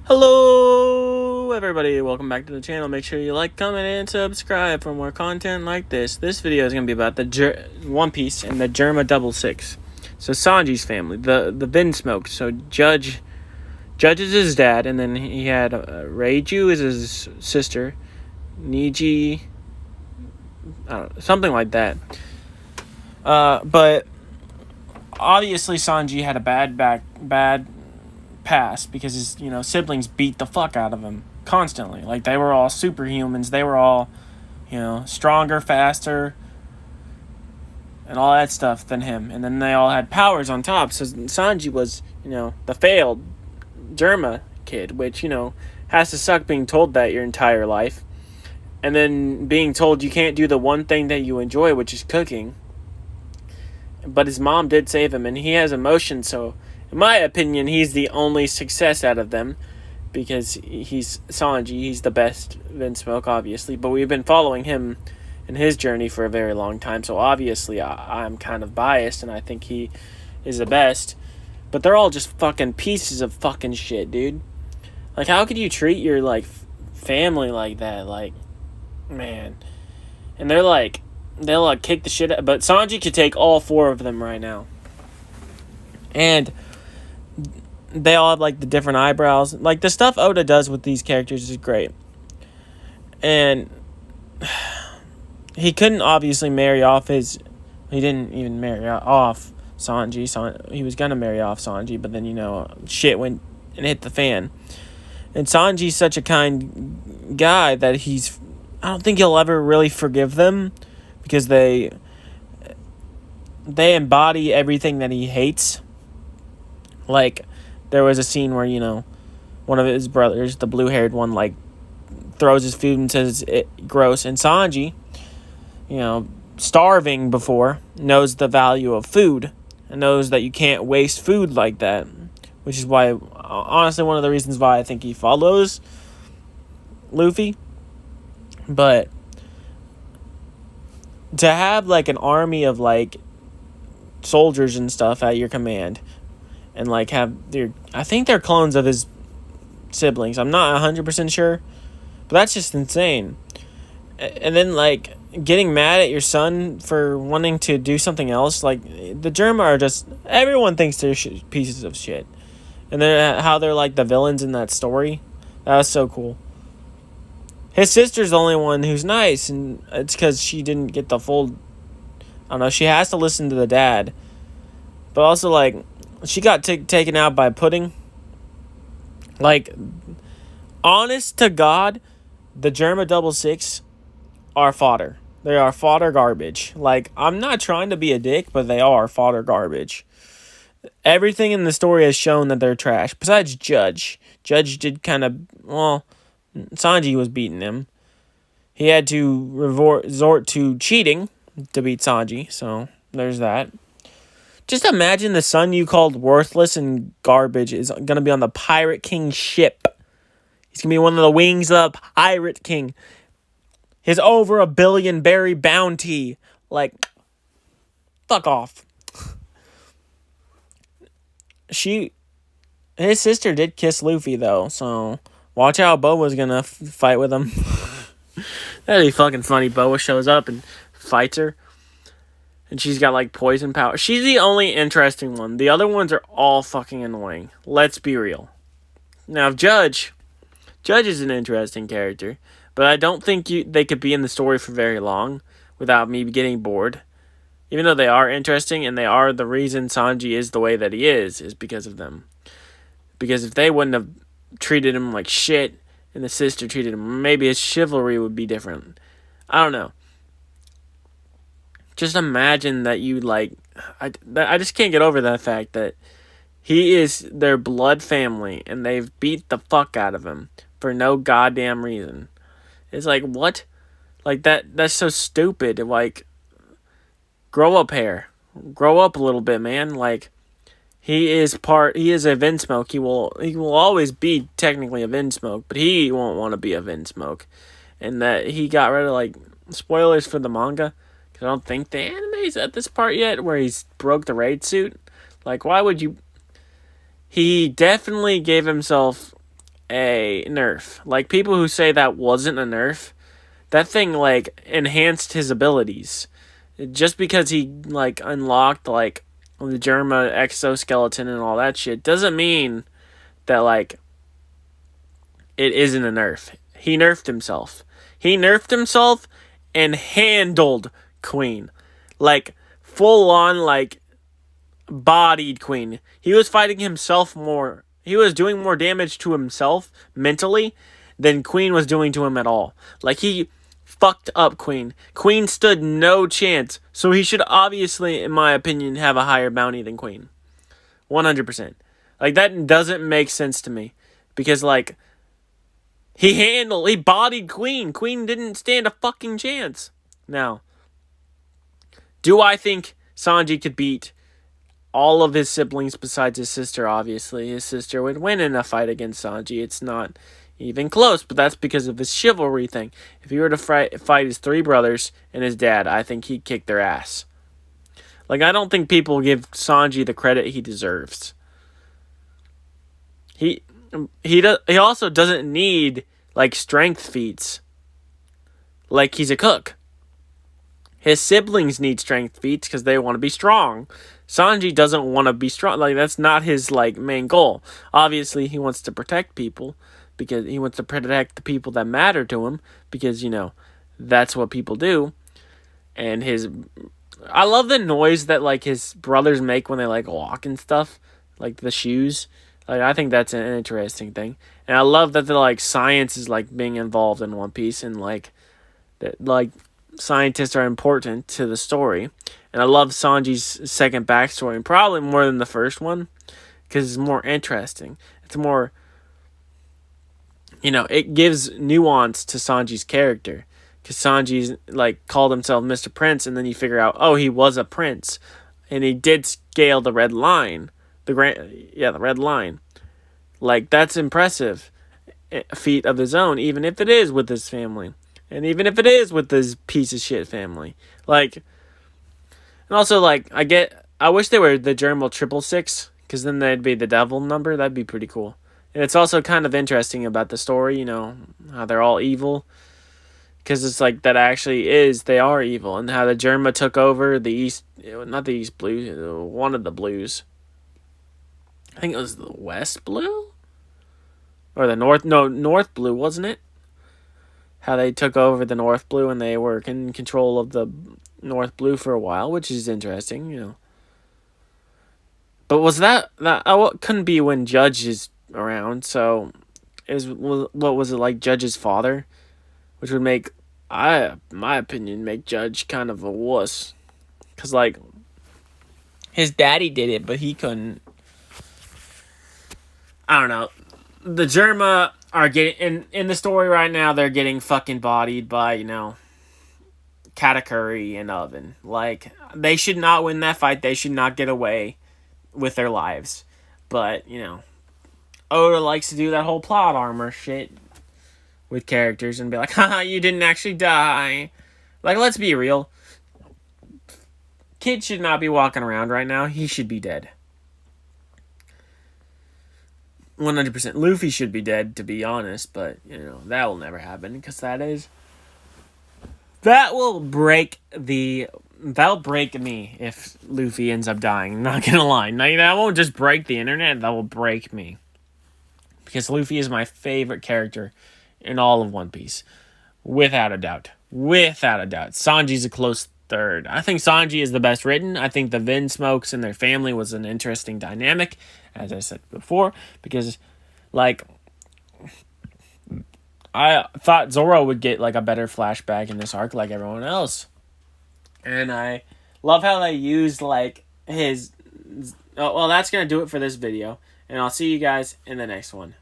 Hello everybody, welcome back to the channel. Make sure you like, comment, and subscribe for more content like this. This video is going to be about the One Piece and the Germa Double Six. So Sanji's family, the Vinsmoke. So Judge is his dad, and then he had Reiju is his sister, Niji, I don't know, something like that. But obviously Sanji had a bad past because his siblings beat the fuck out of him constantly. Like, they were all superhumans, they were all stronger, faster, and all that stuff than him, and then they all had powers on top. So Sanji was the failed Germa kid, which has to suck being told that your entire life, and then being told you can't do the one thing that you enjoy, which is cooking. But his mom did save him, and he has emotions, so in my opinion, he's the only success out of them because he's Sanji. He's the best Vinsmoke, obviously, but we've been following him in his journey for a very long time, so obviously I'm kind of biased, and I think he is the best. But they're all just fucking pieces of fucking shit, dude. Like, how could you treat your, family like that? Like, man. And they'll kick the shit out, but Sanji could take all four of them right now. And they all have, the different eyebrows. Like, the stuff Oda does with these characters is great. And he couldn't obviously marry off his... He didn't even marry off Sanji. He was going to marry off Sanji, but then, shit went and hit the fan. And Sanji's such a kind guy that I don't think he'll ever really forgive them because they embody everything that he hates. Like, there was a scene where, one of his brothers, the blue-haired one, throws his food and says it's gross. And Sanji, starving before, knows the value of food and knows that you can't waste food like that, which is why, honestly, one of the reasons why I think he follows Luffy. But to have, an army of, soldiers and stuff at your command, and I think they're clones of his siblings. I'm not 100% sure, but that's just insane. And then getting mad at your son for wanting to do something else. The Germa are just, everyone thinks they're pieces of shit, and how they're the villains in that story. That was so cool. His sister's the only one who's nice, and it's because she didn't get the full. I don't know. She has to listen to the dad, but also she got taken out by Pudding. Honest to God, the Germa Double Six are fodder. They are fodder garbage. I'm not trying to be a dick, but they are fodder garbage. Everything in the story has shown that they're trash. Besides Judge. Judge did kind of, Sanji was beating him. He had to resort to cheating to beat Sanji, so there's that. Just imagine the son you called worthless and garbage is going to be on the Pirate King ship. He's going to be one of the wings of the Pirate King. His over 1 billion berry bounty. Fuck off. His sister did kiss Luffy, though, so watch out. Boa's going to fight with him. That'd be fucking funny. Boa shows up and fights her. And she's got, poison power. She's the only interesting one. The other ones are all fucking annoying. Let's be real. Now, Judge is an interesting character. But I don't think they could be in the story for very long without me getting bored. Even though they are interesting, and they are the reason Sanji is the way that he is because of them. Because if they wouldn't have treated him like shit, and the sister treated him, maybe his chivalry would be different. I don't know. Just imagine that you, I just can't get over that fact that he is their blood family, and they've beat the fuck out of him for no goddamn reason. It's what? That's so stupid. Grow up hair. Grow up a little bit, man. He is a Vinsmoke. He will always be technically a Vinsmoke, but he won't want to be a Vinsmoke. And that he got rid of, spoilers for the manga, because I don't think the anime's at this part yet, where he's broke the raid suit. Why would you... He definitely gave himself a nerf. Like, people who say that wasn't a nerf, that thing, like, enhanced his abilities. Just because he, like, unlocked, like, the Germa exoskeleton and all that shit doesn't mean that, like, it isn't a nerf. He nerfed himself. He nerfed himself and handled Queen. Like, full on, like, bodied Queen. He was fighting himself more. He was doing more damage to himself mentally than Queen was doing to him at all. Like, he fucked up Queen. Queen stood no chance. So he should obviously, in my opinion, have a higher bounty than Queen. 100%. Like, that doesn't make sense to me. Because, like, he bodied Queen. Queen didn't stand a fucking chance. Now, do I think Sanji could beat all of his siblings besides his sister? Obviously, his sister would win in a fight against Sanji. It's not even close, but that's because of his chivalry thing. If he were to fight his 3 brothers and his dad, I think he'd kick their ass. Like, I don't think people give Sanji the credit he deserves. He also doesn't need, like, strength feats. Like, he's a cook. His siblings need strength feats because they want to be strong. Sanji doesn't want to be strong. Like, that's not his, like, main goal. Obviously, he wants to protect people because he wants to protect the people that matter to him because, you know, that's what people do. And I love the noise that, like, his brothers make when they, like, walk and stuff. Like, the shoes. Like, I think that's an interesting thing. And I love that the, like, science is, like, being involved in One Piece and, like, that, like, scientists are important to the story. And I love Sanji's second backstory, and probably more than the first one, because it's more interesting. It's more, you know, it gives nuance to Sanji's character. Because Sanji's, like, called himself Mr. Prince, and then you figure out, oh, he was a prince. And he did scale the red line. The red line. Like, that's impressive. A feat of his own, even if it is with his family. And even if it is with this piece of shit family. Like, and also, like, I wish they were the Germal 666, because then they'd be the devil number. That'd be pretty cool. And it's also kind of interesting about the story, you know, how they're all evil. Because it's like, that actually they are evil. And how the Germa took over the East, not the East Blue, one of the blues. I think it was the West Blue? Or the North Blue, wasn't it? How they took over the North Blue and they were in control of the North Blue for a while, which is interesting, you know. But was that couldn't be when Judge is around, so what was it, like Judge's father? Which would make, my opinion, make Judge kind of a wuss. Because, like, his daddy did it, but he couldn't. I don't know. The Germa are getting, in the story right now, they're getting fucking bodied by, you know, Katakuri and Oven. Like, they should not win that fight. They should not get away with their lives. But, you know, Oda likes to do that whole plot armor shit with characters and be like, haha, you didn't actually die. Like, let's be real. Kid should not be walking around right now. He should be dead. 100%. Luffy should be dead, to be honest, but, you know, that will never happen, because that'll break me if Luffy ends up dying. Not gonna lie. Now, that won't just break the internet, that will break me. Because Luffy is my favorite character in all of One Piece. Without a doubt. Sanji's a close third. I think Sanji is the best written. I think the Vinsmokes and their family was an interesting dynamic, as I said before, because, like, I thought Zoro would get, like, a better flashback in this arc like everyone else. And I love how they used, like, his... Oh, well, that's going to do it for this video. And I'll see you guys in the next one.